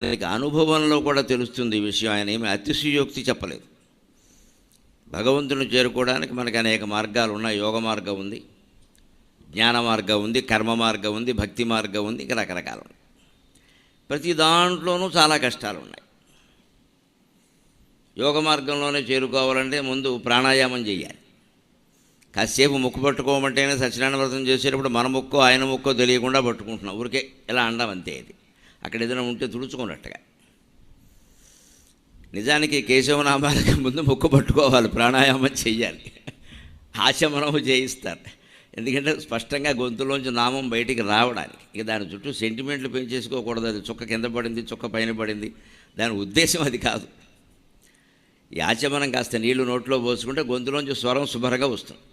దానికి అనుభవంలో కూడా తెలుస్తుంది ఈ విషయం. ఆయన ఏమి అతిశయోక్తి చెప్పలేదు. భగవంతుని చేరుకోవడానికి మనకు అనేక మార్గాలు ఉన్నాయి. యోగ మార్గం ఉంది, జ్ఞాన మార్గం ఉంది, కర్మ మార్గం ఉంది, భక్తి మార్గం ఉంది, ఇంకా రకరకాలు ఉన్నాయి. ప్రతి దాంట్లోనూ చాలా కష్టాలు ఉన్నాయి. యోగ మార్గంలోనే చేరుకోవాలంటే ముందు ప్రాణాయామం చేయాలి. కాసేపు ముక్కు పట్టుకోమంటేనే సత్యనారాయణ వ్రతం చేసేటప్పుడు మన ముక్కో ఆయన ముక్కో తెలియకుండా పట్టుకుంటున్నాం. ఊరికే ఇలా అండం అంతే. ఇది అక్కడ ఏదైనా ఉంటే తుడుచుకున్నట్టుగా. నిజానికి కేశవనామాలకి ముందు ముక్కు పట్టుకోవాలి, ప్రాణాయామం చెయ్యాలి, ఆచమనం చేయిస్తారు. ఎందుకంటే స్పష్టంగా గొంతులోంచి నామం బయటికి రావడానికి. ఇక దాని చుట్టూ సెంటిమెంట్లు పెంచేసుకోకూడదు. అది చుక్క కింద పడింది, చుక్క పైన పడింది, దాని ఉద్దేశం అది కాదు. ఈ ఆచమనం కాస్త నీళ్లు నోట్లో పోసుకుంటే గొంతులోంచి స్వరం శుభ్రంగా వస్తుంది.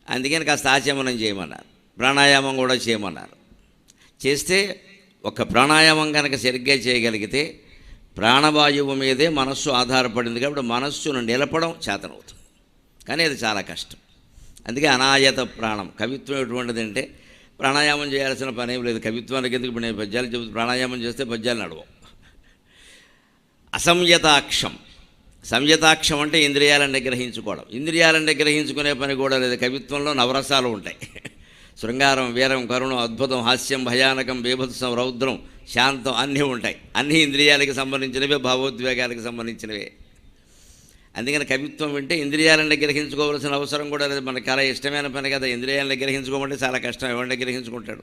అందుకని కాస్త ఆచమనం చేయమన్నారు, ప్రాణాయామం కూడా చేయమన్నారు. చేస్తే ఒక ప్రాణాయామం కనుక సరిగ్గా చేయగలిగితే ప్రాణవాయువు మీదే మనస్సు ఆధారపడింది కాబట్టి మనస్సును నిలపడం చేతనవుతుంది. కానీ అది చాలా కష్టం. అందుకే అనాయత ప్రాణం. కవిత్వం ఎటువంటిది అంటే ప్రాణాయామం చేయాల్సిన పని ఏం లేదు. కవిత్వానికి ఎందుకు నేను పద్యాలు చెబుతూ ప్రాణాయామం చేస్తే పద్యాలు నడవవు. అసంయతాక్షం. సంయతాక్షం అంటే ఇంద్రియాలను నిగ్రహించుకోవడం. ఇంద్రియాలను నిగ్రహించుకునే పని కూడా లేదు. కవిత్వంలో నవరసాలు ఉంటాయి. శృంగారం, వీరం, కరుణం, అద్భుతం, హాస్యం, భయానకం, బీభత్సం, రౌద్రం, శాంతం అన్నీ ఉంటాయి. అన్నీ ఇంద్రియాలకి సంబంధించినవే, భావోద్వేగాలకు సంబంధించినవే. అందుకని కవిత్వం వింటే ఇంద్రియాలను నిగ్రహించుకోవాల్సిన అవసరం కూడా లేదు. మనకు చాలా ఇష్టమైన పని కదా. ఇంద్రియాలను నిగ్రహించుకోమంటే చాలా కష్టం. ఎవరు నిగ్రహించుకుంటాడు?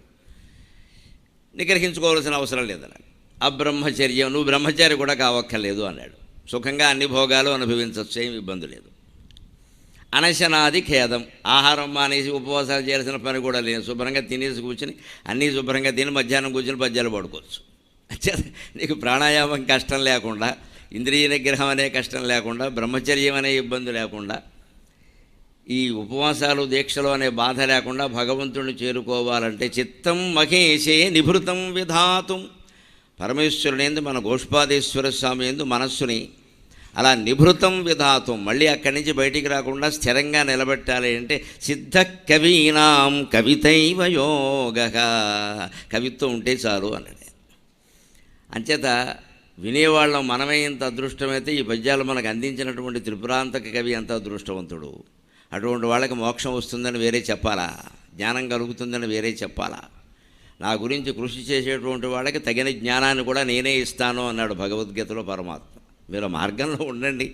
నిగ్రహించుకోవాల్సిన అవసరం లేదు. అలా అబ్రహ్మచర్యం, నువ్వు బ్రహ్మచారి కూడా కావక్కర్లేదు అన్నాడు. సుఖంగా అన్ని భోగాలు అనుభవించవచ్చు, ఏమి ఇబ్బంది లేదు. అనశనాది ఖేదం. ఆహారం మానేసి ఉపవాసాలు చేయాల్సిన పని కూడా లేదు. శుభ్రంగా తినేసి కూర్చుని అన్నీ శుభ్రంగా తిని మధ్యాహ్నం కూర్చుని పద్యాలు పడుకోవచ్చు. నీకు ప్రాణాయామం కష్టం లేకుండా, ఇంద్రియ నిగ్రహం అనే కష్టం లేకుండా, బ్రహ్మచర్యం అనే ఇబ్బంది లేకుండా, ఈ ఉపవాసాలు దీక్షలు అనే బాధ లేకుండా భగవంతుడిని చేరుకోవాలంటే చిత్తం మహేశే నిభృతం విధాతుం. పరమేశ్వరుని యందు, మన గోష్పాదేశ్వర స్వామి యందు మనస్సుని అలా నిభృతం విధాతం, మళ్ళీ అక్కడి నుంచి బయటికి రాకుండా స్థిరంగా నిలబెట్టాలి అంటే సిద్ధ కవీనాం కవితైవ యోగ. కవిత్వం ఉంటే చాలు అన్నది. అంచేత వినేవాళ్ళం మనమే ఇంత అదృష్టమైతే ఈ పద్యాలు మనకు అందించినటువంటి త్రిపురాంతక కవి ఎంత అదృష్టవంతుడు. అటువంటి వాళ్ళకి మోక్షం వస్తుందని వేరే చెప్పాలా? జ్ఞానం కలుగుతుందని వేరే చెప్పాలా? నా గురించి కృషి చేసేటువంటి వాళ్ళకి తగిన జ్ఞానాన్ని కూడా నేనే ఇస్తాను అన్నాడు భగవద్గీతలో పరమాత్మ. మీరు మార్గంలో ఉండండి,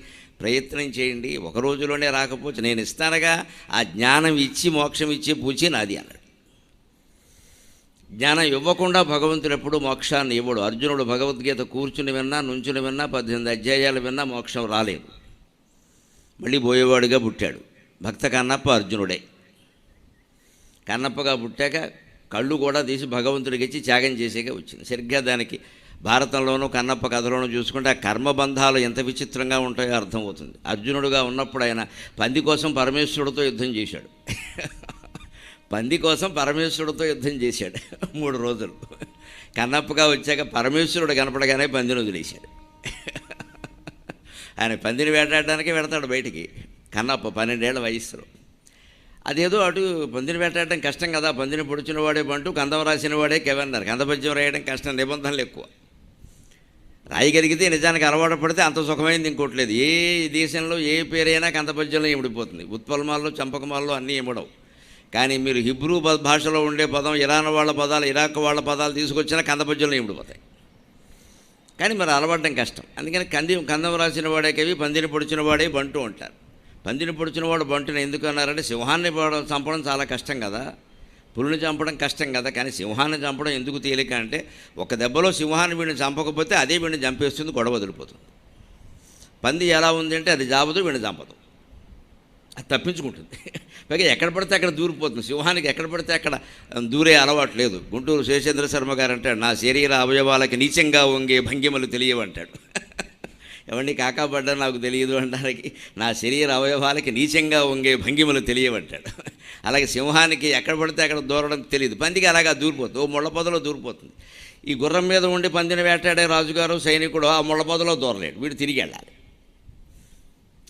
ప్రయత్నం చేయండి. ఒక రోజులోనే రాకపోతే నేను ఇస్తానుగా. ఆ జ్ఞానం ఇచ్చి మోక్షం ఇచ్చే పూచి నాది అన్నాడు. జ్ఞానం ఇవ్వకుండా భగవంతుడు ఎప్పుడూ మోక్షాన్ని ఇవ్వడు. అర్జునుడు భగవద్గీత కూర్చుని విన్నా, నుంచుని విన్నా, 18 అధ్యాయాలు విన్నా మోక్షం రాలేదు. మళ్ళీ పోయేవాడుగా పుట్టాడు. భక్త కన్నప్ప అర్జునుడే. కన్నప్పగా పుట్టాక కళ్ళు కూడా తీసి భగవంతుడికి ఇచ్చి త్యాగం చేసేగా వచ్చింది. సరిగ్గా దానికి భారతంలోనూ కన్నప్ప కథలోనూ చూసుకుంటే ఆ కర్మబంధాలు ఎంత విచిత్రంగా ఉంటాయో అర్థమవుతుంది. అర్జునుడుగా ఉన్నప్పుడు ఆయన పంది కోసం పరమేశ్వరుడితో యుద్ధం చేశాడు. పంది కోసం పరమేశ్వరుడితో యుద్ధం చేశాడు 3 రోజులు. కన్నప్పగా వచ్చాక పరమేశ్వరుడు కనపడగానే పందిని వదిలేశాడు. ఆయన పందిని వేటాడడానికే వెడతాడు బయటికి. కన్నప్ప 12 ఏళ్ల వయస్సులో. అదేదో అటు పందిని వేటాడడం కష్టం కదా, పందిని పొడిచిన వాడే బంటూ, కందం రాసిన వాడే కవి అన్నారు. కందపద్యం రాయడం కష్టం, నిబంధనలు ఎక్కువ. రాయగలిగితే నిజానికి అలవాటు పడితే అంత సుఖమైంది ఇంకోట్లేదు. ఏ దేశంలో ఏ పేరైనా కందపద్యంలో ఇమిడిపోతుంది. ఉత్పలమాల్లో, చంపకమాల్లో అన్నీ ఇమ్మడవు. కానీ మీరు హిబ్రూ భాషలో ఉండే పదం, ఇరాన్ వాళ్ళ పదాలు, ఇరాక్ వాళ్ళ పదాలు తీసుకొచ్చినా కందపద్యంలో ఇమిడిపోతాయి. కానీ మరి అలవాడడం కష్టం. అందుకని కందం రాసిన వాడే కవి, పందిని పొడిచిన వాడే బంటూ అంటారు. పందిని పొడిచిన వాడు బంటుని ఎందుకు అన్నారంటే సింహాన్ని చంపడం చాలా కష్టం కదా, పులిని చంపడం కష్టం కదా. కానీ సింహాన్ని చంపడం ఎందుకు తేలిక అంటే ఒక దెబ్బలో సింహాన్ని వీడిని చంపకపోతే అదే వీడిని చంపేస్తుంది, గొడవ వదిలిపోతుంది. పంది ఎలా ఉంది అంటే అది జాబదు, వీడిని చంపదు, అది తప్పించుకుంటుంది. పైగా ఎక్కడ పడితే అక్కడ దూరిపోతుంది. సింహానికి ఎక్కడ పడితే అక్కడ దూరే అలవాటు లేదు. గుంటూరు శేషేంద్ర శర్మ గారు అంటాడు, నా శరీర అవయవాలకి నీచంగా వంగే భంగిమలు తెలియవంటాడు. ఎవరిని కాకాపడ్డా నాకు తెలియదు అనడానికి నా శరీర అవయవాలకి నీచంగా వంగే భంగిమలు తెలియవంటాడు. అలాగే సింహానికి ఎక్కడ పడితే అక్కడ దూరడం తెలియదు, పందికి అలాగా దూరిపోతుంది, ఓ ముళ్ళ పొదలో దూరిపోతుంది. ఈ గుర్రం మీద ఉండి పందిని వేటాడే రాజుగారు, సైనికుడు ఆ ముళ్ళ పొదలో దూరలేడు, వీడు తిరిగి వెళ్ళాలి.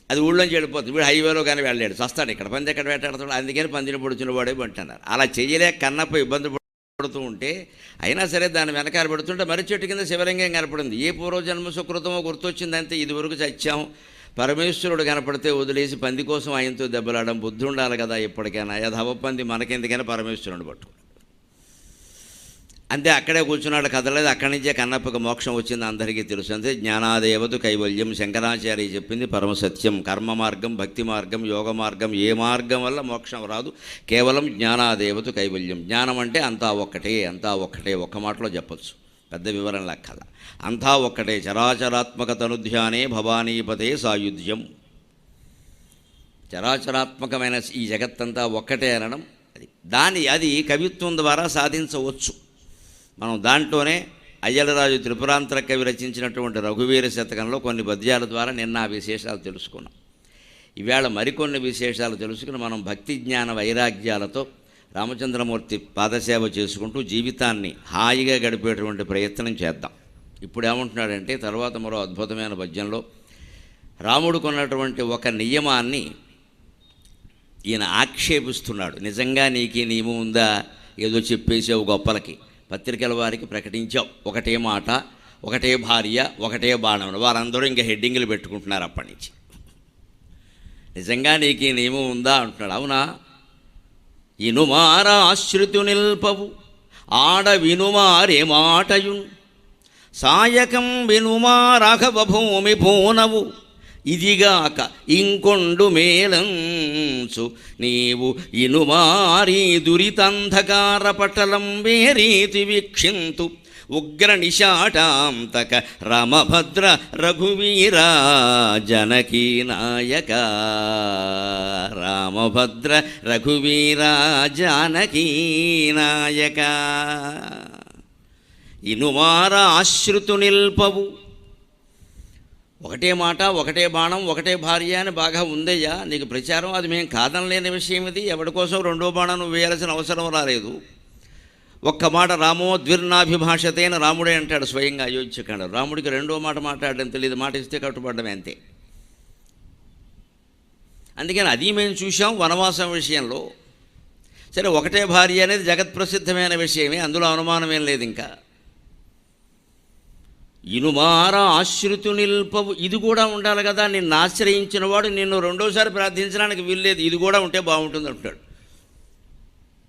అది ఊళ్ళోంచి వెళ్ళిపోతుంది, వీడు హైవేలో కానీ వెళ్ళాడు, చస్తాడు. ఇక్కడ పంది ఎక్కడ వేటాడతాడు. అందుకని పందిని పొడిచిన వాడే అంటున్నారు. అలా చేయలేక కన్నప్ప ఇబ్బంది పడుతూ ఉంటే అయినా సరే దాన్ని వెనకాల పెడుతుంటే మర్రి చెట్టు కింద శివలింగం కనపడింది. ఏ పూర్వజన్మ సుకృతమో గుర్తొచ్చిందంతే. ఇదివరకు చచ్చాం, పరమేశ్వరుడు కనపడితే వదిలేసి పంది కోసం ఆయనతో దెబ్బలాడడం బుద్ధి ఉండాలి కదా ఎప్పటికైనా. యథవ పంది మనకెందుకైనా పరమేశ్వరుని పట్టుకున్నాడు అంతే. అక్కడే కూర్చున్నాడు, కదలేదు. అక్కడి నుంచే కన్నప్పకి మోక్షం వచ్చింది, అందరికీ తెలుసు. అంతే జ్ఞానాదేవతు కైవల్యం. శంకరాచార్య చెప్పింది పరమసత్యం. కర్మ మార్గం, భక్తి మార్గం, యోగ మార్గం, ఏ మార్గం వల్ల మోక్షం రాదు, కేవలం జ్ఞానాదేవతు కైవల్యం. జ్ఞానం అంటే అంతా ఒక్కటే, అంతా ఒక్కటే. ఒక్క మాటలో చెప్పచ్చు, పెద్ద వివరణ లెక్కల. అంతా ఒక్కటే. చరాచరాత్మక తనుధ్యానే భవానీపతే సాయుధ్యం. చరాచరాత్మకమైన ఈ జగత్తంతా ఒక్కటే అనడం అది కవిత్వం ద్వారా సాధించవచ్చు మనం. దాంట్లోనే అయ్యలరాజు త్రిపురాంతర కవి రచించినటువంటి రఘువీర శతకంలో కొన్ని పద్యాల ద్వారా నిన్న ఆ విశేషాలు తెలుసుకున్నాం. ఈవేళ మరికొన్ని విశేషాలు తెలుసుకుని మనం భక్తి జ్ఞాన వైరాగ్యాలతో రామచంద్రమూర్తి పాదసేవ చేసుకుంటూ జీవితాన్ని హాయిగా గడిపేటువంటి ప్రయత్నం చేద్దాం. ఇప్పుడు ఏమంటున్నాడంటే తర్వాత మరో అద్భుతమైన పద్యంలో రాముడుకున్నటువంటి ఒక నియమాన్ని ఈయన ఆక్షేపిస్తున్నాడు. నిజంగా నీకు నియమం ఉందా? ఏదో చెప్పేసావు గొప్పలకి, పత్రికల వారికి ప్రకటించావు, ఒకటే మాట, ఒకటే భార్య, ఒకటే బాణం. వారందరూ ఇంకా హెడ్డింగ్లు పెట్టుకుంటున్నారు అప్పటి నుంచి. నిజంగా నీకు ఈ నియమం ఉందా అంటున్నాడు. అవునా? ఇనుమారా ఆశ్రుతు నిల్పవు ఆడ వినుమారే మాటయున్ సాయకం వినుమా రాఘవ భూమి పూనవు ఇదిగాక ఇంకొండు మేలంచు నీవు ఇనుమారీ దురితంధకార పటలం వేరీతి వీక్షింతు ఉగ్ర నిశాటాంతక రామభద్ర రఘువీరా జనకీ నాయక. రామభద్ర రఘువీరా జానకీ నాయక. ఇనుమార ఆశ్రుతు నిల్పవు. ఒకటే మాట, ఒకటే బాణం, ఒకటే భార్య అని బాగా ఉందయ్యా నీకు ప్రచారం. అది మేము కాదనలేని విషయం. ఇది ఎవరి కోసం రెండో బాణం నువ్వు వేయాల్సిన అవసరం రాలేదు. ఒక్క మాట రామో ద్విర్నాభిభాషతే అని రాముడే అంటాడు స్వయంగా అయోధ్యకాండ. రాముడికి రెండో మాట మాట్లాడడం తెలియదు, మాట ఇస్తే కట్టుబడ్డమే అంతే. అందుకని అది మేము చూసాం వనవాసం విషయంలో. సరే, ఒకటే భార్య అనేది జగత్ప్రసిద్ధమైన విషయమే, అందులో అనుమానమేం లేదు. ఇంకా ఇనుమార ఆశ్రుతు నిల్పవు, ఇది కూడా ఉండాలి కదా. నిన్ను ఆశ్రయించిన వాడు నిన్ను రెండోసారి ప్రార్థించడానికి వీల్లేదు, ఇది కూడా ఉంటే బాగుంటుంది అంటాడు.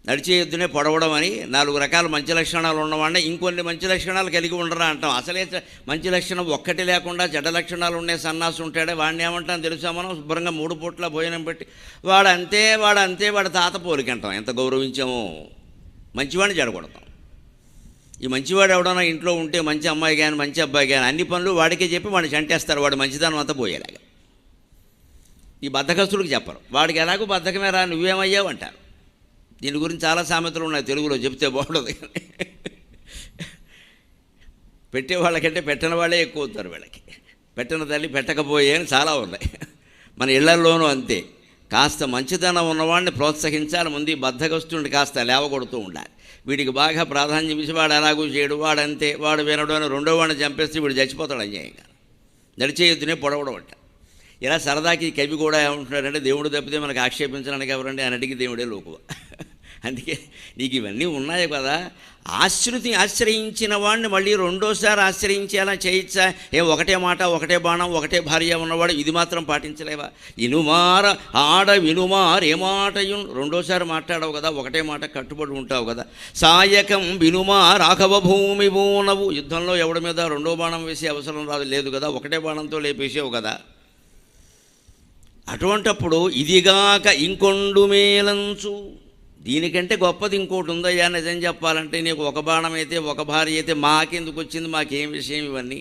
నడిచే ఎద్దునే పొడవడం అని 4 రకాల మంచి లక్షణాలు ఉన్నవాడిని ఇంకొన్ని మంచి లక్షణాలు కలిగి ఉండరా అంటాం. అసలే మంచి లక్షణం ఒక్కటి లేకుండా చెడ్డ లక్షణాలు ఉండే సన్నాసి ఉంటాడే వాడిని ఏమంటాం తెలుసా మనం? శుభ్రంగా 3 పూట్ల భోజనం పెట్టి వాడు తాత పోలికంటాం. ఎంత గౌరవించామో. మంచివాడిని చెడగొడతాం. ఈ మంచివాడు ఎవడన్నా ఇంట్లో ఉంటే మంచి అమ్మాయి కానీ మంచి అబ్బాయి కానీ అన్ని పనులు వాడికే చెప్పి వాడిని చంటేస్తారు. వాడు మంచిదనం అంతా పోయేలాగా. ఈ బద్ధకస్తుడికి చెప్పరు. వాడికి ఎలాగో బద్ధకమే రా, నువ్వేమయ్యావు అంటారు. దీని గురించి చాలా సామెతలు ఉన్నాయి, తెలుగులో చెప్తే బాగుండదు. పెట్టేవాళ్ళకంటే పెట్టని వాళ్ళే ఎక్కువ అవుతారు. వీళ్ళకి పెట్టిన తల్లి పెట్టకపోయే అని చాలా ఉన్నాయి. మన ఇళ్లల్లోనూ అంతే. కాస్త మంచితనం ఉన్నవాడిని ప్రోత్సహించాలి. ముందు ఈ బద్ధకస్తుడిని కాస్త లేవగొడుతూ ఉండాలి. వీడికి బాగా ప్రాధాన్యం ఇచ్చి వాడు ఎలాగూ చేయడు, వాడంతే, వాడు వినడు అని రెండో వాడిని చంపేస్తే వీడు చచ్చిపోతాడు అన్యాయంగా. నడిచే ఎద్దునే పొడవడం అంట. ఇలా సరదాకి కవి కూడా ఏమంటున్నాడంటే దేవుడు తప్పితే మనకు ఆక్షేపించడానికి ఎవరండి అని అడిగి దేవుడే లోకువ. అందుకే నీకు ఇవన్నీ ఉన్నాయి కదా. ఆశ్రయించిన వాడిని మళ్ళీ రెండోసారి ఆశ్రయించేలా చేయొచ్చా? ఒకటే మాట, ఒకటే బాణం, ఒకటే భార్య ఉన్నవాడు ఇది మాత్రం పాటించలేవా? ఇనుమార ఆడ వినుమారేమాటయున్, రెండోసారి మాట్లాడవు కదా, ఒకటే మాట కట్టుబడి ఉంటావు కదా. సాయకం వినుమా రాఘవ భూమి బూనవు, యుద్ధంలో ఎవడి మీద రెండో బాణం వేసే అవసరం లేదు కదా, ఒకటే బాణంతో లేపేసావు కదా. అటువంటప్పుడు ఇదిగాక ఇంకొండు మేలంచు, దీనికంటే గొప్పది ఇంకోటి ఉందయ్యా. నిజం చెప్పాలంటే నీకు ఒక బాణం అయితే, ఒక భార్య అయితే మాకెందుకు వచ్చింది, మాకేం విషయం ఇవన్నీ?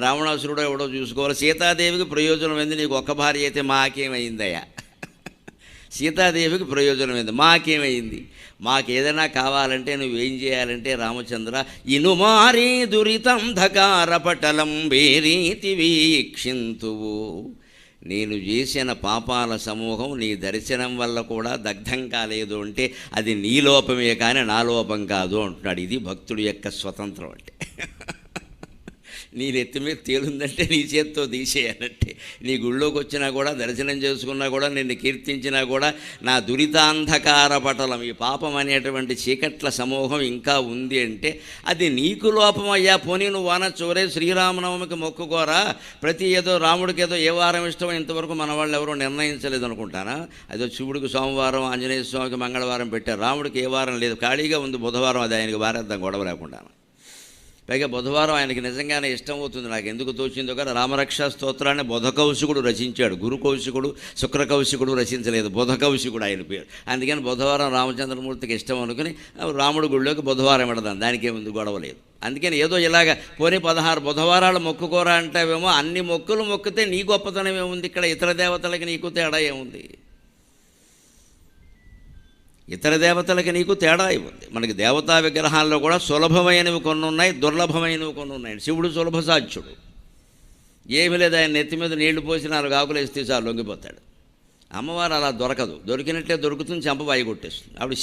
రావణాసురుడు ఎవడో చూసుకోవాలి. సీతాదేవికి ప్రయోజనం ఏంది? నీకు ఒక భార్య అయితే మాకేమైందయ్యా? సీతాదేవికి ప్రయోజనం ఏంది? మాకేమైంది? మాకేదైనా కావాలంటే నువ్వేం చేయాలంటే రామచంద్ర ఇనుమారీ దురితంధకార పటలం వేరీతి వీక్షింతువు, నేను చేసిన పాపాల సమూహం నీ దర్శనం వల్ల కూడా దగ్ధం కాలేదు అంటే అది నీ లోపమే కానీ నా లోపం కాదు అంటున్నాడు. ఇది భక్తుడి యొక్క స్వతంత్రం అంటే. నీ నెత్తి మీద తేలుందంటే నీ చేత్తో తీసేయనంటే, నీ గుళ్ళోకి వచ్చినా కూడా, దర్శనం చేసుకున్నా కూడా, నిన్ను కీర్తించినా కూడా, నా దురితాంధకార పటలం, ఈ పాపం అనేటువంటి చీకట్ల సమూహం ఇంకా ఉంది అంటే అది నీకు లోపమయ్యా. పోనీ నువ్వు అనొచ్చు, శ్రీరామనవమికి మొక్కుకోరా, ప్రతి ఏదో రాముడికి ఏదో ఏ వారం ఇష్టమో ఇంతవరకు మన వాళ్ళు ఎవరో నిర్ణయించలేదు అనుకుంటానా? అదో శివుడికి సోమవారం, ఆంజనేయ స్వామికి మంగళవారం పెట్టారు, రాముడికి ఏ వారం లేదు, ఖాళీగా ఉంది బుధవారం, అది ఆయనకి వారేద్దాం గొడవ లేకుండా. పైగా బుధవారం ఆయనకి నిజంగానే ఇష్టం అవుతుంది, నాకు ఎందుకు తోచిందో కానీ రామరక్షా స్తోత్రాన్ని బుధకౌశికుడు రచించాడు, గురుకౌశికుడు శుక్రకౌశికుడు రచించలేదు, బుధకౌశికుడు ఆయన పేరు. అందుకని బుధవారం రామచంద్రమూర్తికి ఇష్టం అనుకుని రాముడి గుళ్ళోకి బుధవారం పెడదాం, దానికేముంది గొడవ లేదు. అందుకని ఏదో ఇలాగ పోనీ 16 బుధవారాలు మొక్కుకోరా అంటావేమో, అన్ని మొక్కులు మొక్కితే నీ గొప్పతనం ఏముంది ఇక్కడ? ఇతర దేవతలకి నీకు తేడా ఏముంది? ఇతర దేవతలకి నీకు తేడా ఉంది. మనకి దేవతా విగ్రహాల్లో కూడా సులభమైనవి కొన్ని ఉన్నాయి, దుర్లభమైనవి కొన్ని ఉన్నాయి. శివుడు సులభ సాధ్యుడు, ఏమి లేదు, ఆయన నెత్తి మీద నీళ్లు పోసి 4 ఆకులు వేస్తే చాలు లొంగిపోతాడు. అమ్మవారు అలా దొరకదు, దొరికినట్లే దొరుకుతుంది, చెంపబాయి కొట్టేస్తుంది. ఆవిడ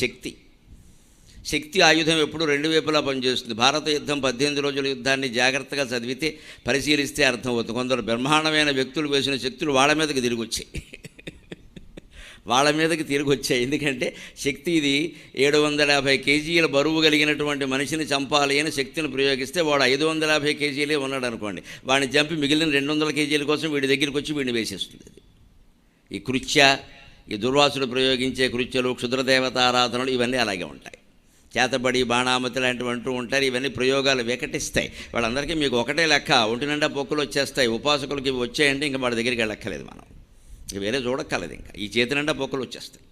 శక్తి ఆయుధం ఎప్పుడు 2 వైపులా పనిచేస్తుంది. భారత యుద్ధం 18 రోజుల యుద్ధాన్ని జాగ్రత్తగా చదివితే పరిశీలిస్తే అర్థమవుతుంది. కొందరు బ్రహ్మాండమైన వ్యక్తులు వేసిన శక్తులు వాళ్ళ మీదకి తిరిగి వచ్చాయి. ఎందుకంటే శక్తి ఇది 750 కేజీల బరువు కలిగినటువంటి మనిషిని చంపాలి అని శక్తిని ప్రయోగిస్తే వాడు 550 కేజీలే ఉన్నాడు అనుకోండి, వాడిని చంపి మిగిలిన 200 కేజీల కోసం వీడి దగ్గరికి వచ్చి వీడిని వేసేస్తుంది. అది ఈ కృత్య, ఈ దుర్వాసుడు ప్రయోగించే కృత్యలు, క్షుద్రదేవతారాధనలు ఇవన్నీ అలాగే ఉంటాయి. చేతబడి, బాణామతి లాంటివి అంటూ ఉంటారు. ఇవన్నీ ప్రయోగాలు వికటిస్తాయి. వాళ్ళందరికీ మీకు ఒకటే లెక్క, ఒంటి నిండా పొక్కులు వచ్చేస్తాయి. ఉపాసకులకి ఇవి వచ్చాయంటే ఇంకా వాడి దగ్గరికి వెళ్ళక్కర్లేదు, మనం ఇక వేరే చూడక్కర్లేదు. ఇంకా ఈ చేతి నిండా పొక్కులు వచ్చేస్తాయి.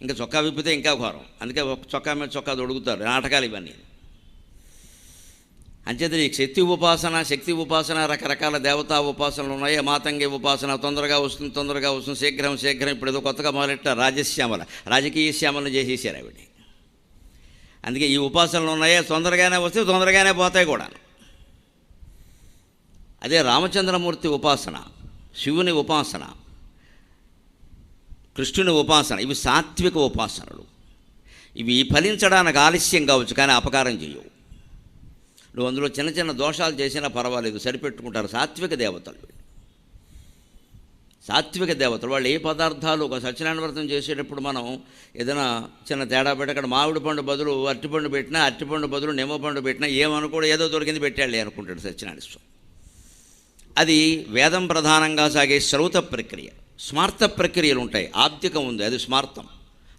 ఇంకా చొక్కా విప్పితే ఇంకా ఘోరం. అందుకే చొక్కా మీద చొక్కా దొడుగుతారు, నాటకాలు ఇవన్నీ. అంచేత ఈ శక్తి ఉపాసన రకరకాల దేవతా ఉపాసనలు ఉన్నాయి. మాతంగి ఉపాసన తొందరగా వస్తుంది, శీఘ్రం. ఇప్పుడు ఏదో కొత్తగా మొదలెట్టారు రాజశ్యామల, రాజకీయ శ్యామలను చేసేసారు ఆవిడ. అందుకే ఈ ఉపాసనలు ఉన్నాయే, తొందరగానే వస్తే తొందరగానే పోతాయి కూడా. అదే రామచంద్రమూర్తి ఉపాసన, శివుని ఉపాసన, కృష్ణుని ఉపాసన, ఇవి సాత్విక ఉపాసనలు. ఇవి ఫలించడానికి ఆలస్యం కావచ్చు కానీ అపకారం చేయవు. నువ్వు అందులో చిన్న చిన్న దోషాలు చేసినా పర్వాలేదు, సరిపెట్టుకుంటారు. సాత్విక దేవతలు వాళ్ళు ఏ పదార్థాలు, ఒక సత్యనారాయణ వ్రతం చేసేటప్పుడు మనం ఏదైనా చిన్న తేడా పెట్టి అక్కడ మామిడి పండు బదులు అరటిపండు పెట్టినా, అరటిపండు బదులు నిమ్మ పండు పెట్టినా ఏమనుకోడు, ఏదో దొరికింది పెట్టాలి అనుకుంటాడు సత్యనారాయణ స్వామి. అది వేదం ప్రధానంగా సాగే శ్రౌత ప్రక్రియ. స్మార్త ప్రక్రియలు ఉంటాయి, ఆప్తికం ఉంది, అది స్మార్తం.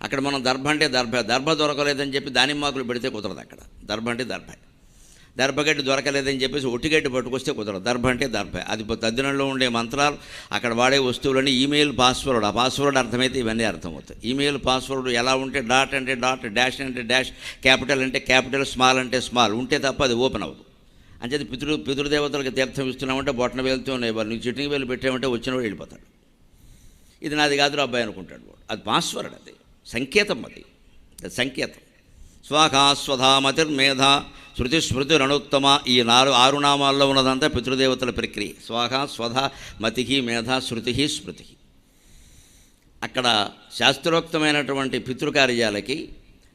అక్కడ మనం దర్భ అంటే దర్భ దొరకలేదని చెప్పి దానిమ్మాకులు పెడితే కుదరదు. అక్కడ దర్భ అంటే దర్భగడ్డి దొరకలేదని చెప్పేసి ఒట్టిగడ్డి పట్టుకొస్తే కుదరదు. దర్భ అంటే దర్భ. అది తద్దినంలో ఉండే మంత్రాలు, అక్కడ వాడే వస్తువులని ఈమెయిల్ పాస్వర్డ్, ఆ పాస్వర్డ్ అర్థమైతే ఇవన్నీ అర్థమవుతాయి. ఈమెయిల్ పాస్వర్డ్ ఎలా ఉంటే డాట్ అంటే డాట్, డాష్ అంటే డాష్, క్యాపిటల్ అంటే క్యాపిటల్, స్మాల్ అంటే స్మాల్ ఉంటే తప్ప అది ఓపెన్ అవ్వదు. అంచేది పితృదేవతలకు తీర్థం ఇస్తున్నామంటే బొట్టన వేలుతూ ఉన్నాయి, వాళ్ళు నీకు చిటింగ్ వేలు పెట్టామంటే వచ్చినవాడు వెళ్ళిపోతాడు. ఇది నాది కాదు అబ్బాయి అనుకుంటాడు వాడు. అది పాస్వర్డ్, అది సంకేతం, అది సంకేతం. స్వాహా స్వధా మతిర్మేధ శృతి స్మృతి రణుత్తమ, ఈ 6 నామాల్లో ఉన్నదంతా పితృదేవతల ప్రక్రియ. స్వాహా స్వధా మతిహి మేధ శృతి స్మృతి. అక్కడ శాస్త్రోక్తమైనటువంటి పితృకార్యాలకి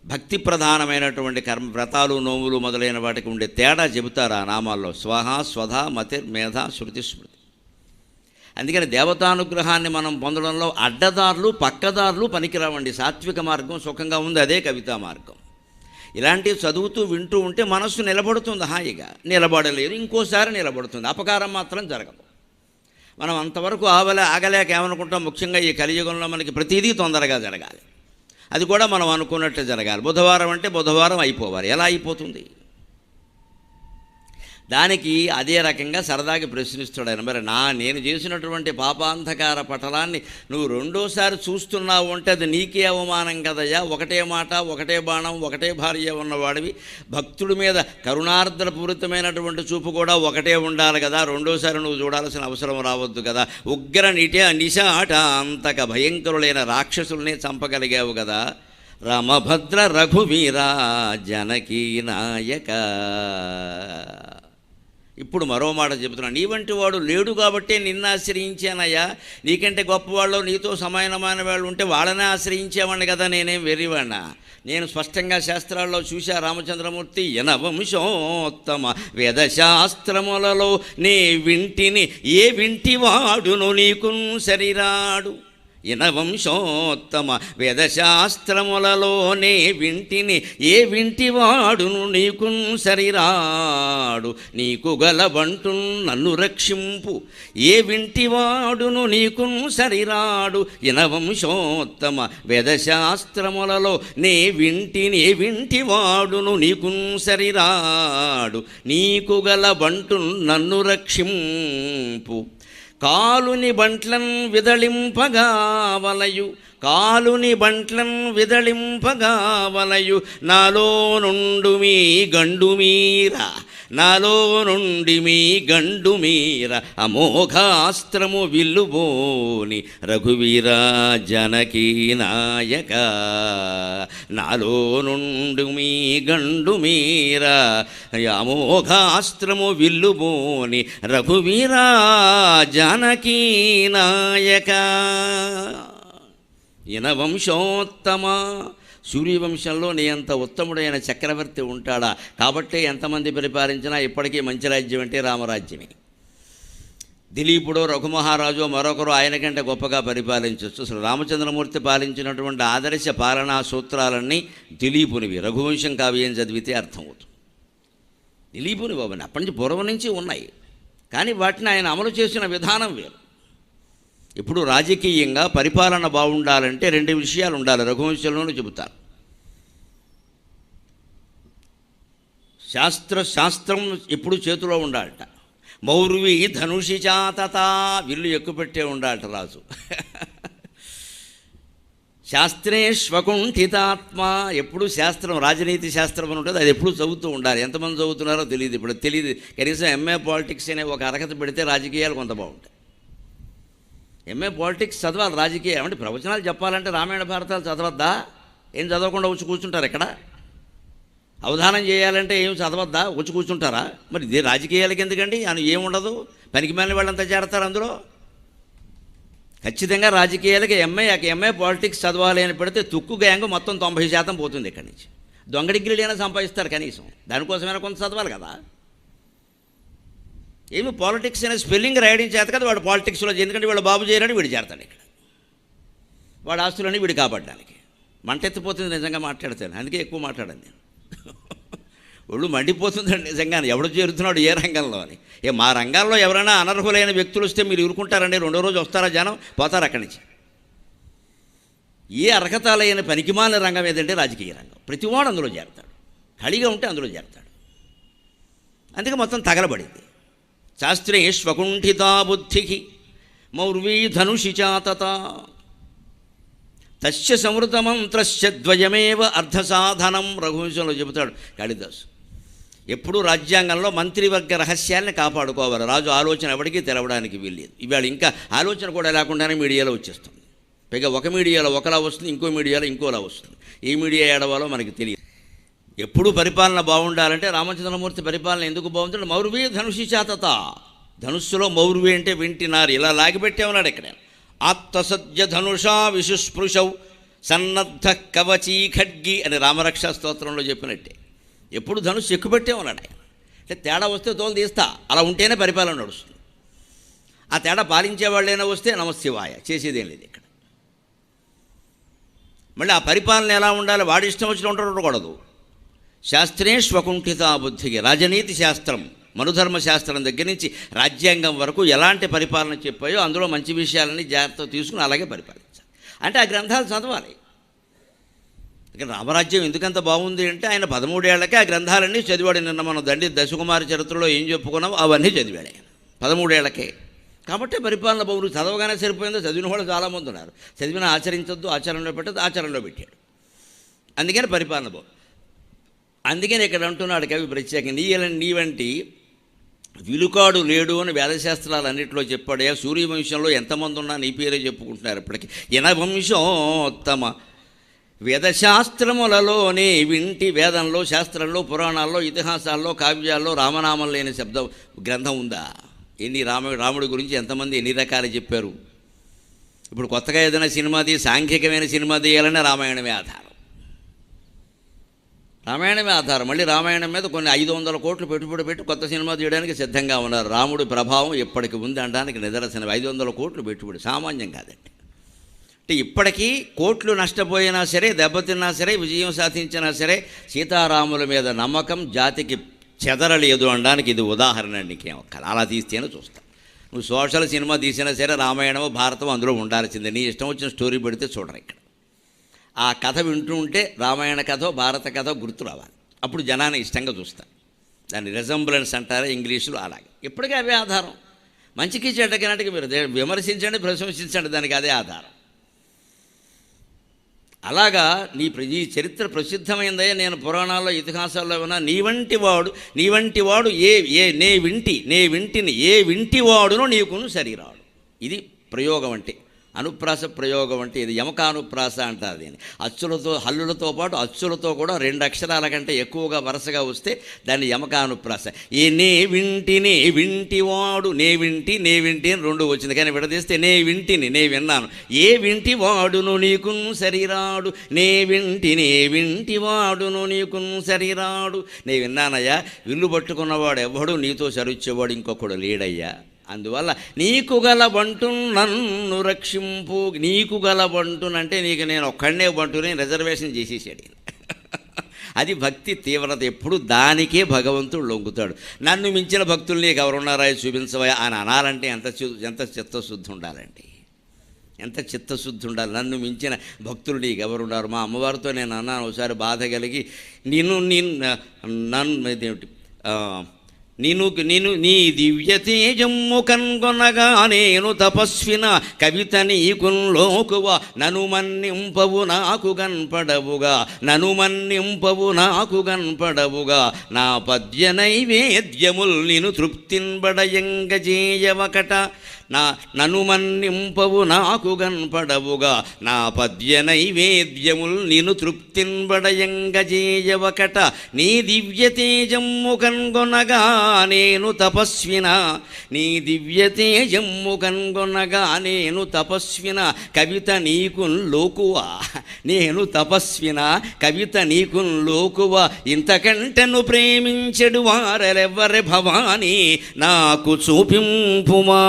భక్తి ప్రధానమైనటువంటి వ్రతాలు, నోములు మొదలైన వాటికి ఉండే తేడా చెబుతారు ఆ నామాల్లో. స్వాహా స్వధా మతిర్మేధ శృతి స్మృతి. అందుకని దేవతానుగ్రహాన్ని మనం పొందడంలో అడ్డదారులు, పక్కదారులు పనికిరావండి. సాత్విక మార్గం సుఖంగా ఉంది, అదే కవితా మార్గం. ఇలాంటివి చదువుతూ వింటూ ఉంటే మనస్సు నిలబడుతుంది, హాయిగా. నిలబడలేదు, ఇంకోసారి నిలబడుతుంది, అపకారం మాత్రం జరగదు. మనం అంతవరకు ఆగలేక ఏమనుకుంటాం, ముఖ్యంగా ఈ కలియుగంలో మనకి ప్రతిదీ తొందరగా జరగాలి, అది కూడా మనం అనుకున్నట్టు జరగాలి. బుధవారం అంటే బుధవారం అయిపోవాలి. ఎలా అయిపోతుంది? దానికి అదే రకంగా సరదాగా ప్రశ్నిస్తాడు ఆయన. మరి నేను చేసినటువంటి పాపాంధకార పటలాన్ని నువ్వు రెండోసారి చూస్తున్నావు అంటే అది నీకే అవమానం కదయ్యా. ఒకటే మాట, ఒకటే బాణం, ఒకటే భార్య ఉన్నవాడివి. భక్తుడి మీద కరుణార్ద్రపూరితమైనటువంటి చూపు కూడా ఒకటే ఉండాలి కదా. రెండోసారి నువ్వు చూడాల్సిన అవసరం రావద్దు కదా. ఉగ్ర నిశాట అంతక భయంకరులైన రాక్షసుల్ని చంపగలిగావు కదా. రామభద్ర రఘువీర జనకీ నాయక. ఇప్పుడు ఇప్పుడు మరో మాట చెబుతున్నాను, నీ వంటి వాడు లేడు కాబట్టే నిన్ను ఆశ్రయించానయ్యా. నీకంటే గొప్పవాళ్ళు, నీతో సమానమైన వాళ్ళు ఉంటే వాళ్ళనే ఆశ్రయించేవాడిని కదా, నేనేం వెర్రివాడినా. నేను స్పష్టంగా శాస్త్రాల్లో చూశా రామచంద్రమూర్తి, యనవంశోత్తమ వేదశాస్త్రములలో నే వింటిని, ఏ వింటివాడును నీకు సరిరాడు. యనవంశోత్తమ వేదశాస్త్రములలోనే వింటిని, ఏ వింటివాడును నీకు సరిరాడు. నీకు గలబంటు నన్ను రక్షింపు, ఏ వింటివాడును నీకు సరిరాడు. యనవంశోత్తమ వేదశాస్త్రములలో నే వింటిని, ఏ వింటివాడును నీకు సరిరాడు. నీకు గలబంటు నన్ను రక్షింపు. కాలుని బంట్లన్ విదళింపగావలయు, కాలుని బంట్లన్ విదళింపగావలయు. నాలో నుండు మీ గండు మీర, నాలో నుండి మీ గండు మీర. అమోఘాస్త్రము విల్లుబోని రఘువీర జనకీ నాయక. నాలో నుండి మీ గండు మీర, అమోఘాస్త్రము విల్లుబోని రఘువీర జానకీ నాయక. యనవంశోత్తమ, సూర్యవంశంలో నీ అంత ఉత్తముడైన చక్రవర్తి ఉంటాడా? కాబట్టే ఎంతమంది పరిపాలించినా ఇప్పటికీ మంచి రాజ్యం అంటే రామరాజ్యమే. దిలీపుడో రఘుమహారాజు మరొకరు ఆయన కంటే గొప్పగా పరిపాలించవచ్చు. అసలు రామచంద్రమూర్తి పాలించినటువంటి ఆదర్శ పాలనా సూత్రాలన్నీ దిలీపునివి. రఘువంశం కావ్యం చదివితే అర్థమవుతుంది. దిలీపుని బాబుని అప్పటి నుంచి పూర్వం నుంచి ఉన్నాయి, కానీ వాటిని ఆయన అమలు చేసిన విధానం వేరు. ఇప్పుడు రాజకీయంగా పరిపాలన బాగుండాలంటే రెండు విషయాలు ఉండాలి, రఘువంశంలోనూ చెబుతారు. శాస్త్రం ఎప్పుడు చేతిలో ఉండాలట. మౌర్వి ధనుషి చాతత, విల్లు ఎక్కుపెట్టే ఉండాలట రాజు. శాస్త్రే శ్వకుంఠితాత్మ, ఎప్పుడు శాస్త్రం, రాజనీతి శాస్త్రం అని ఉంటుంది, అది ఎప్పుడు చదువుతూ ఉండాలి. ఎంతమంది చదువుతున్నారో తెలియదు, ఇప్పుడు తెలియదు. కనీసం ఎంఏ పాలిటిక్స్ అనే ఒక అర్హత పెడితే రాజకీయాలు కొంత బాగుంటాయి. ఎంఏ పాలిటిక్స్ చదవాలి, రాజకీయం ఏమంటే ప్రవచనాలు చెప్పాలంటే రామాయణ భారతాలు చదవద్దా? ఏం చదవకుండా వచ్చి కూర్చుంటారు ఇక్కడ? అవధానం చేయాలంటే ఏం చదవద్దా? వచ్చి కూర్చుంటారా? మరి ఇదే రాజకీయాలకి ఎందుకండి? అని ఏముండదు, పనికి మాలిన వాళ్ళంతా చేరతారు అందులో. ఖచ్చితంగా రాజకీయాలకి ఎంఏ పాలిటిక్స్ చదవాలి అని పెడితే తుక్కు గ్యాంగ్ మొత్తం 90% పోతుంది ఇక్కడి నుంచి. దొంగ డిగ్రీలైనా సంపాదిస్తారు కనీసం, దానికోసమైనా కొంత చదవాలి కదా. ఏమి పాలిటిక్స్ అనే స్పెల్లింగ్ రాయడం చేత కదా వాడు పాలిటిక్స్లో, ఎందుకంటే వాడు బాబు చేయరని వీడు చేరతాడు ఇక్కడ, వాడు ఆస్తులని వీడు కాపాడడానికి. మంటెత్తిపోతుంది నిజంగా మాట్లాడతాను, అందుకే ఎక్కువ మాట్లాడాను నేను. ఒళ్ళు మండిపోతుందండి నిజంగా, ఎవడు చేరుతున్నాడు ఏ రంగంలో అని. మా రంగాల్లో ఎవరైనా అనర్హులైన వ్యక్తులు వస్తే మీరు ఊరుకుంటారండి? రెండో రోజు వస్తారా జనం, పోతారు అక్కడి నుంచి. ఏ అర్హత లేని పనికిమాలిన రంగం ఏదంటే రాజకీయ రంగం. ప్రతివాడు అందులో చేరతాడు, ఖాళీగా ఉంటే అందులో చేరతాడు. అందుకే మొత్తం తగలబడింది. శాస్త్రే శ్వకుంఠితా బుద్ధికి మౌర్వీ ధనుషి చాతత. తస్య సమృతమంత్రస్య ద్వయమేవ అర్ధసాధనం, రఘువంశంలో చెబుతాడు కాళిదాసు. ఎప్పుడూ రాజ్యాంగంలో మంత్రివర్గ రహస్యాన్ని కాపాడుకోవాలి. రాజు ఆలోచన ఎవరికి తెలవడానికి వీల్లేదు. ఇవాళ ఇంకా ఆలోచన కూడా లేకుండానే మీడియాలో వచ్చేస్తుంది. పైగా ఒక మీడియాలో ఒకలా వస్తుంది, ఇంకో మీడియాలో ఇంకోలా వస్తుంది. ఏ మీడియా ఏడవాలో మనకి తెలియదు. ఎప్పుడు పరిపాలన బాగుండాలంటే రామచంద్రమూర్తి పరిపాలన ఎందుకు బాగుంటుంది? మౌర్వీ ధనుషి చాతత, ధనుస్సులో మౌర్వి అంటే వింటినారు, ఇలా లాగిపెట్టే ఉన్నాడు ఇక్కడ. ఆత్మసద్య ధనుషా విశుస్పృశౌ సన్నద్ధ కవచీ ఖడ్గి అని రామరక్షా స్తోత్రంలో చెప్పినట్టే. ఎప్పుడు ధనుస్సు ఎక్కుపెట్టే ఉన్నాడు ఆయన. అంటే తేడా వస్తే తోలు తీస్తా, అలా ఉంటేనే పరిపాలన నడుస్తుంది. ఆ తేడా పాలించేవాళ్ళైనా వస్తే నమశివాయ, చేసేదేం లేదు ఇక్కడ. మళ్ళీ ఆ పరిపాలన ఎలా ఉండాలి? వాడి ఇష్టం వచ్చిన ఉండకూడదు. శాస్త్రే శ్వకుంఠితా బుద్ధికి, రాజనీతి శాస్త్రం, మనుధర్మ శాస్త్రం దగ్గర నుంచి రాజ్యాంగం వరకు ఎలాంటి పరిపాలన చెప్పాయో అందులో మంచి విషయాలని జాగ్రత్త తీసుకుని అలాగే పరిపాలించాలి. అంటే ఆ గ్రంథాలు చదవాలి. ఇక రామరాజ్యం ఎందుకంత బాగుంది అంటే ఆయన 13 ఏళ్లకే ఆ గ్రంథాలన్నీ చదివాడు. నిన్న మనం దండి దశకుమారి చరిత్రలో ఏం చెప్పుకున్నాం అవన్నీ చదివాడు ఆయన 13 ఏళ్లకే. కాబట్టి పరిపాలన బాగుంది. చదవగానే సరిపోయిందో, చదివిన వాళ్ళు చాలామంది ఉన్నారు. చదివిన ఆచరించొద్దు, ఆచరణలో పెట్టద్దు, ఆచరణలో పెట్టాడు. అందుకని పరిపాలన బాగుంది. అందుకని ఇక్కడ అంటున్నాడు కవి ప్రత్యేకంగా, నీ వంటి విలుకాడు లేడు అని వేదశాస్త్రాలు అన్నింటిలో చెప్పాడు. సూర్యవంశంలో ఎంతమంది ఉన్నా నీ పేరే చెప్పుకుంటున్నారు ఇప్పటికీ. యనవంశోత్తమ వేదశాస్త్రములలోనే వింటి, వేదంలో, శాస్త్రంలో, పురాణాల్లో, ఇతిహాసాల్లో, కావ్యాల్లో రామనామం లేని శబ్దం గ్రంథం ఉందా? రాముడి గురించి ఎంతమంది ఎన్ని రకాలు చెప్పారు. ఇప్పుడు కొత్తగా ఏదైనా సినిమాది, సాంఘికమైన సినిమా తీయాలనే రామాయణమే ఆధారం. రామాయణమే ఆధారం. మళ్ళీ రామాయణం మీద కొన్ని 500 కోట్లు పెట్టుబడి పెట్టి కొత్త సినిమా తీయడానికి సిద్ధంగా ఉన్నారు. రాముడి ప్రభావం ఎప్పటికి ఉంది అనడానికి నిదర్శనం. 500 కోట్లు పెట్టుబడి సామాన్యం కాదండి. అంటే ఇప్పటికీ కోట్లు నష్టపోయినా సరే, దెబ్బతిన్నా సరే, విజయం సాధించినా సరే, సీతారాముల మీద నమ్మకం జాతికి చెదరలేదు అనడానికి ఇది ఉదాహరణ అండి. ఇంకేం ఒక్కరు అలా తీస్తేనే చూస్తా. నువ్వు సోషల్ సినిమా తీసినా సరే రామాయణమో భారతం అందులో ఉండాల్సిందే. నీ ఇష్టం వచ్చిన స్టోరీ పెడితే చూడరు. ఇక్కడ ఆ కథ వింటూ ఉంటే రామాయణ కథో భారత కథో గుర్తు రావాలి. అప్పుడు జనాన్ని ఇష్టంగా చూస్తారు. దాన్ని రిజంబ్లెన్స్ అంటారా ఇంగ్లీషులో. అలాగే ఇప్పటికీ అవే ఆధారం. మంచికి చెడ్డకి నాటికి మీరు విమర్శించండి, ప్రశంసించండి, దానికి అదే ఆధారం. అలాగా ఈ చరిత్ర ప్రసిద్ధమైందయ్యా. నేను పురాణాల్లో, ఇతిహాసాల్లో ఉన్నా నీ వంటి వాడు నే వింటిని ఏ వింటి వాడునో నీకును సరిరాడు. ఇది ప్రయోగం అంటే, అనుప్రాస ప్రయోగం అంటే ఇది. యమకానుప్రాస అంటారు దీన్ని. అచ్చులతో, హల్లులతో పాటు అచ్చులతో కూడా 2 అక్షరాల కంటే ఎక్కువగా వరుసగా వస్తే దాన్ని యమకానుప్రాస. నే వింటివాడు, నే వింటి అని 2 వచ్చింది. కానీ విడదీస్తే నే విన్నాను. ఏ వింటి వాడును నీకును సరిరాడు, నే వింటి వాడును నీకును సరిరాడు. నే విన్నానయ్యా, విల్లు పట్టుకున్నవాడు ఎవడు నీతో సరిచ్చేవాడు ఇంకొకడు లేడయ్యా. అందువల్ల నీకు గల బంటు నన్ను రక్షింపు. నీకు గల బంటునంటే నీకు నేను ఒక్కడనే బంటుని రిజర్వేషన్ చేసేసాడు. అది భక్తి తీవ్రత. ఎప్పుడు దానికే భగవంతుడు లొంగుతాడు. నన్ను మించిన భక్తులు నీకు ఎవరున్నారా చూపించవా అని అనాలంటే ఎంత చిత్తశుద్ధి ఉండాలండి, ఎంత చిత్తశుద్ధి ఉండాలి. నన్ను మించిన భక్తులు నీకు ఎవరున్నారు? మా అమ్మవారితో నేను అన్నాను ఒకసారి బాధ కలిగి, నీ దివ్య తేజమ్ము కన్గొనగా నేను తపస్విన కవిత నీకుల్లోకువ నను మన్నింపవు నాకు గన్పడవుగా నా పద్య నైవేద్యముల్ నిను తృప్తింబడయంగజేయవకట. నను మన్నింపవు నాకు గన్పడవుగా నా పద్య నైవేద్యముల్ నిను తృప్తింబడయంగజేయవకట. నీ దివ్య తేజమ్ము కన్గొనగా నేను తపస్విన, నీ దివ్య తేజమ్ము కన్గొనగా నేను తపస్విన కవిత నీకుల్లోకువా, నేను తపస్విన కవిత నీకుల్లోకువా. ఇంతకంటను ప్రేమించెడు వారెవరె భవానీ నాకు చూపింపుమా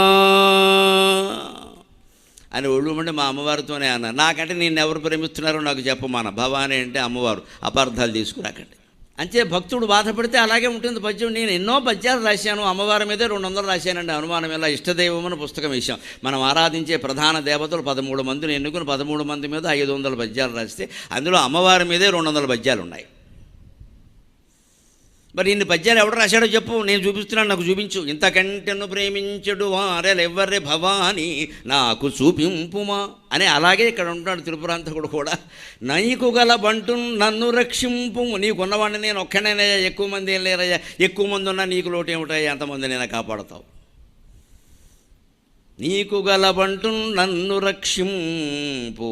అని ఒళ్ళుమంటే మా అమ్మవారితోనే అన్నా. నాకంటే నేను ఎవరు ప్రేమిస్తున్నారో నాకు చెప్పమాన. భవానీ అంటే అమ్మవారు, అపార్థాలు తీసుకురాకండి. అంతే భక్తుడు బాధపడితే అలాగే ఉంటుంది పద్యం. నేను ఎన్నో పద్యాలు రాశాను, అమ్మవారి మీదే 200 రాశానండి. అనుమానం ఎలా. ఇష్టదైవమని పుస్తకం వేశాం. మనం ఆరాధించే ప్రధాన దేవతలు 13 మందిని ఎన్నుకుని 13 మంది మీద 500 పద్యాలు రాస్తే అందులో అమ్మవారి మీదే 200 పద్యాలు ఉన్నాయి. మరి ఇన్ని పద్యాలు ఎవడు రాశాడో చెప్పు, నేను చూపిస్తున్నాను, నాకు చూపించు. ఇంతకంటెను ప్రేమించడు వారెవరె భవానీ నాకు చూపింపుమా అని. అలాగే ఇక్కడ ఉంటున్నాడు త్రిపురాంతకుడు కూడా. నీకు గల బంటు నన్ను రక్షింపు. నీకున్నవాడిని నేను ఒక్కడైనా, ఎక్కువ మంది ఏం లేరయ్యా. ఎక్కువ మంది ఉన్నా నీకు లోటు ఏమిటయ్యా, ఎంతమంది నేను కాపాడతావు. నీకు గల బంటు నన్ను రక్షింపు.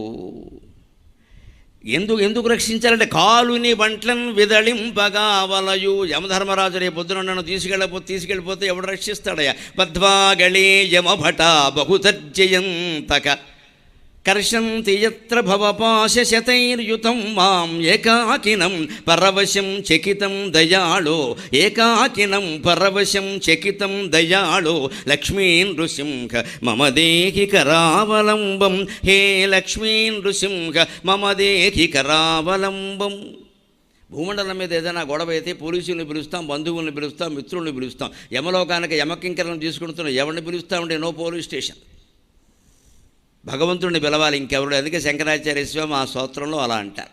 ఎందుకు రక్షించాలంటే కాలుని బంట్లను విదళింపగా వలయు. యమధర్మరాజు రేపు పొద్దున నన్ను తీసుకెళ్ళిపోతే ఎవడు రక్షిస్తాడయ్యా. బద్వాగళే యమభట బహుతర్జయంతక కర్షంతి యత్ర భవపాశశతైర్యుతం మాం ఏకాకినం పరవశం చకితం దయాళో, ఏకాకినం పరవశం చకితం దయాళో. లక్ష్మీ నృసింహ మమ దేహి కరావలంబం, హే లక్ష్మీ నృసింహ మమ దేహి కరావలంబం. భూమండలం మీద ఏదైనా గొడవ అయితే పోలీసుల్ని పిలుస్తాం, బంధువుల్ని పిలుస్తాం, మిత్రుల్ని పిలుస్తాం. యమలోకానికి యమకింకరణ తీసుకుంటున్నాం, ఎవరిని పిలుస్తామంటే నో పోలీస్ స్టేషన్. భగవంతుడిని పిలవాలి, ఇంకెవరు. అందుకే శంకరాచార్య స్వామి ఆ స్తోత్రంలో అలా అంటారు.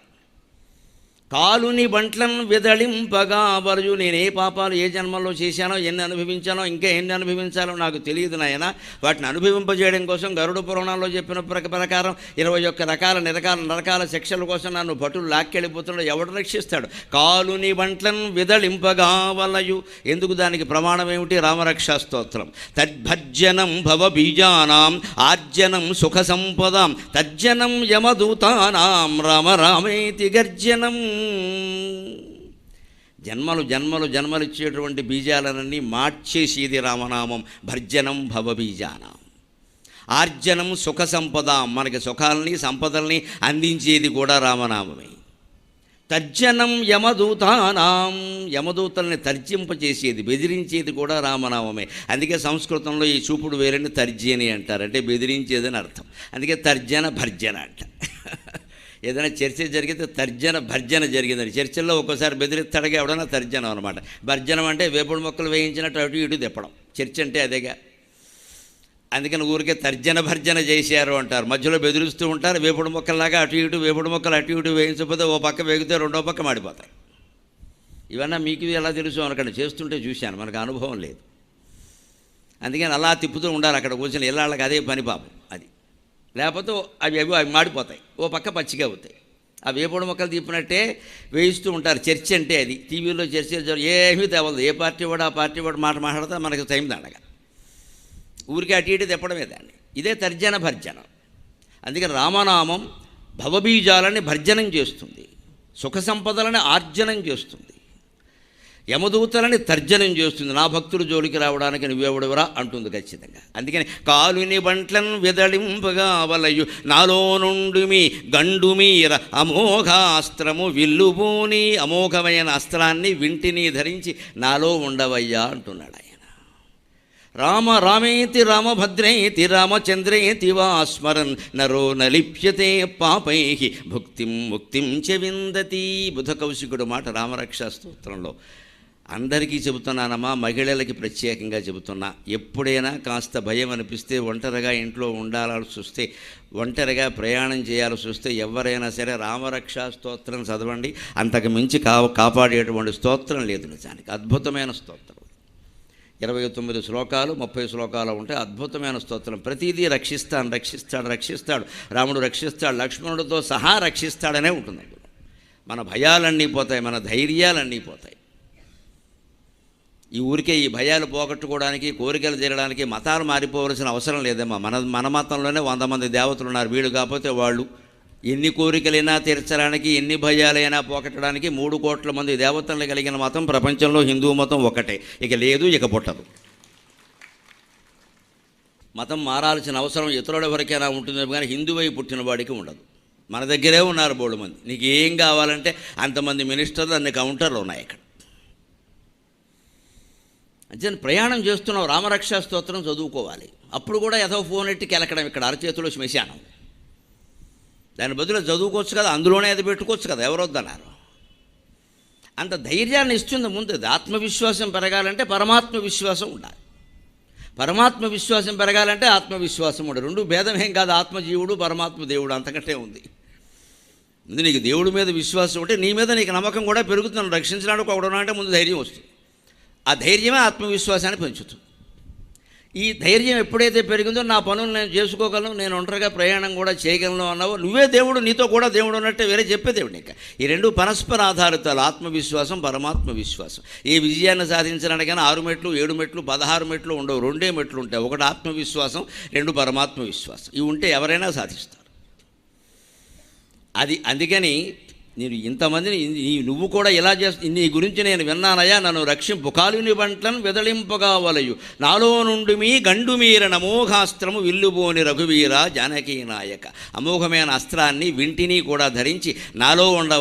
కాలుని బంట్లను విదళింపగా వరజు. నేను ఏ పాపాలు ఏ జన్మల్లో చేశానో, ఎన్ని అనుభవించానో, ఇంకా ఎన్ని అనుభవించాలో నాకు తెలియదు నాయన. వాటిని అనుభవింపజేయడం కోసం గరుడ పురాణంలో చెప్పిన ప్రకారం 21 రకాల నరకాల శిక్షల కోసం నన్ను భటులు లాక్కెళ్ళిపోతున్నాడు. ఎవడు రక్షిస్తాడు? కాలుని బంట్లను విదళింపగా వలయు. ఎందుకు? దానికి ప్రమాణం ఏమిటి? రామరక్షా స్తోత్రం. తద్భర్జనం భవబీజానాం ఆర్జనం సుఖ సంపదాం తజ్జనం యమదూతానాం రామ రామేతి గర్జనం. జన్మలు ఇచ్చేటువంటి బీజాలనన్నీ మార్చేసేది రామనామం. భర్జనం భవబీజానాం ఆర్జనం సుఖ సంపదాం. మనకి సుఖాలని సంపదల్ని అందించేది కూడా రామనామమే. తర్జనం యమదూతానాం. యమదూతల్ని తర్జింపచేసేది, బెదిరించేది కూడా రామనామమే. అందుకే సంస్కృతంలో ఈ చూపుడు వేలని తర్జని అంటారు, అంటే బెదిరించేదని అర్థం. అందుకే తర్జన భర్జన అంట. ఏదైనా చర్చ జరిగితే తర్జన భర్జన జరిగిందని. చర్చల్లో ఒక్కోసారి బెదిరిస్తాడుగా ఎవడన్నా తర్జనం అనమాట. భర్జనం అంటే వేపుడు మొక్కలు వేయించినట్టు అటు ఇటు తిప్పడం. చర్చ అంటే అదేగా. అందుకని ఊరికే తర్జన భర్జన చేశారు అంటారు. మధ్యలో బెదిరిస్తూ ఉంటారు. వేపుడు మొక్కల్లాగా అటు ఇటు వేపుడు మొక్కలు అటు ఇటు వేయించకపోతే ఓ పక్క వేగితే రెండో పక్క మాడిపోతాయి. ఇవన్నా మీకు ఎలా తెలుసు అనకండి, చేస్తుంటే చూశాను, మనకు అనుభవం లేదు. అందుకని అలా తిప్పుతూ ఉండాలి. అక్కడ కూర్చొని ఇళ్ళకి అదే పని పాపం. అది లేకపోతే అవి మాడిపోతాయి, ఓ పక్క పచ్చిగా అవుతాయి. ఆ వేపుడు మొక్కలు తిప్పినట్టే వేయిస్తూ ఉంటారు. చర్చ అంటే అది. టీవీలో చర్చ ఏమీ తెవలదు. ఏ పార్టీ వాడు ఆ పార్టీ వాడు మాట మాట్లాడితే మనకు టైం దండగా. ఊరికే అటు ఇటు తిప్పడమే దాన్ని. ఇదే తర్జన భర్జనం. అందుకని రామనామం భవబీజాలని భర్జనం చేస్తుంది, సుఖ సంపదలని ఆర్జనం చేస్తుంది, యమదూతలని తర్జనం చేస్తుంది. నా భక్తులు జోలికి రావడానికి నువ్వెవడెవరా అంటుంది ఖచ్చితంగా. అందుకని కాలుని బంట్లను విదళింపగా వలయు నాలో నుండి మీ గండు మీర అమోఘాస్త్రము విల్లుబూని. అమోఘమైన అస్త్రాన్ని వింటిని ధరించి నాలో ఉండవయ్యా అంటున్నాడు ఆయన. రామ రామేతి రామభద్రేతి రామచంద్రేతి వా స్మరన్ నరో నలిప్యతే పాపై భుక్తిం ముక్తిం చ విందతి. బుధ కౌశికుడు మాట రామరక్షా స్తోత్రంలో. అందరికీ చెబుతున్నానమ్మా, మహిళలకి ప్రత్యేకంగా చెబుతున్నా. ఎప్పుడైనా కాస్త భయం అనిపిస్తే, ఒంటరిగా ఇంట్లో ఉండాల్సి వస్తే, ఒంటరిగా ప్రయాణం చేయాల్సి వస్తే ఎవరైనా సరే రామరక్షా స్తోత్రం చదవండి. అంతకు మించి కాపాడేటువంటి స్తోత్రం లేదు నిజానికి. అద్భుతమైన స్తోత్రం. 29 శ్లోకాలు 30 శ్లోకాలు ఉంటే అద్భుతమైన స్తోత్రం. ప్రతిదీ రక్షిస్తాడు. రాముడు రక్షిస్తాడు, లక్ష్మణుడితో సహా రక్షిస్తాడనే ఉంటుంది. మన భయాలన్నీ పోతాయి, మన ధైర్యాలన్నీ పోతాయి. ఈ ఊరికే ఈ భయాలు పోగొట్టుకోవడానికి, కోరికలు తీరడానికి మతాలు మారిపోవలసిన అవసరం లేదమ్మా. మన మతంలోనే 100 మంది దేవతలు ఉన్నారు. వీళ్ళు కాకపోతే వాళ్ళు. ఎన్ని కోరికలైనా తీర్చడానికి, ఎన్ని భయాలైనా పోగొట్టడానికి 3 కోట్ల మంది దేవతలను కలిగిన మతం ప్రపంచంలో హిందూ మతం ఒకటే. ఇక లేదు, ఇక పుట్టదు. మతం మారాల్సిన అవసరం ఇతరుల వరకైనా ఉంటుంది కానీ హిందువై పుట్టిన వాడికి ఉండదు. మన దగ్గరే ఉన్నారు బోడు మంది. నీకు ఏం కావాలంటే అంతమంది మినిస్టర్లు, అన్ని కౌంటర్లు ఉన్నాయి ఇక్కడ. అంటే ప్రయాణం చేస్తున్నావు, రామరక్షా స్తోత్రం చదువుకోవాలి. అప్పుడు కూడా ఏదో ఫోన్ ఎట్టి కెలకడం. ఇక్కడ అరచేతిలో శ్మశానం. దాని బదులు చదువుకోవచ్చు కదా, అందులోనే అది పెట్టుకోవచ్చు కదా, ఎవరొద్దన్నారు. అంత ధైర్యాన్ని ఇస్తుంది ముందు. ఆత్మవిశ్వాసం పెరగాలంటే పరమాత్మ విశ్వాసం ఉండాలి. పరమాత్మ విశ్వాసం పెరగాలంటే ఆత్మవిశ్వాసం ఉండాలి. రెండు భేదమేం కాదు. ఆత్మజీవుడు, పరమాత్మ దేవుడు, అంతకంటే ఉంది. ముందు నీకు దేవుడి మీద విశ్వాసం ఉంటే నీ మీద నీకు నమ్మకం కూడా పెరుగుతుంది. రక్షించడానికి ఒకడున్నాడంటే ముందు ధైర్యం వస్తుంది. ఆ ధైర్యమే ఆత్మవిశ్వాసాన్ని పెంచుతుంది. ఈ ధైర్యం ఎప్పుడైతే పెరిగిందో నా పనులు నేను చేసుకోగలను, నేను ఒంటరిగా ప్రయాణం కూడా చేయగలను అన్నావు. నువ్వే దేవుడు, నీతో కూడా దేవుడు ఉన్నట్టే, వేరే చెప్పేదేవుడు. ఇంకా ఈ రెండు పరస్పర ఆధారితాలు. ఆత్మవిశ్వాసం, పరమాత్మ విశ్వాసం. ఈ విజయాన్ని సాధించడానికైనా 6 మెట్లు 7 మెట్లు 16 మెట్లు ఉండవు. 2 మెట్లు ఉంటాయి. ఒకటి ఆత్మవిశ్వాసం, 2 పరమాత్మ విశ్వాసం. ఇవి ఉంటే ఎవరైనా సాధిస్తారు. అది అందుకని నేను ఇంతమందిని నువ్వు కూడా ఇలా చేస్తా. నీ గురించి నేను విన్నానయ్యా, నన్ను రక్షింపు. కాలుని బంట్లను విదళింపగా వలయు నాలో నుండి మీ గండు మీర అమోఘాస్త్రము విల్లుబోని రఘువీర జానకీ నాయక. అమోఘమైన అస్త్రాన్ని వింటిని కూడా ధరించి నాలో ఉండ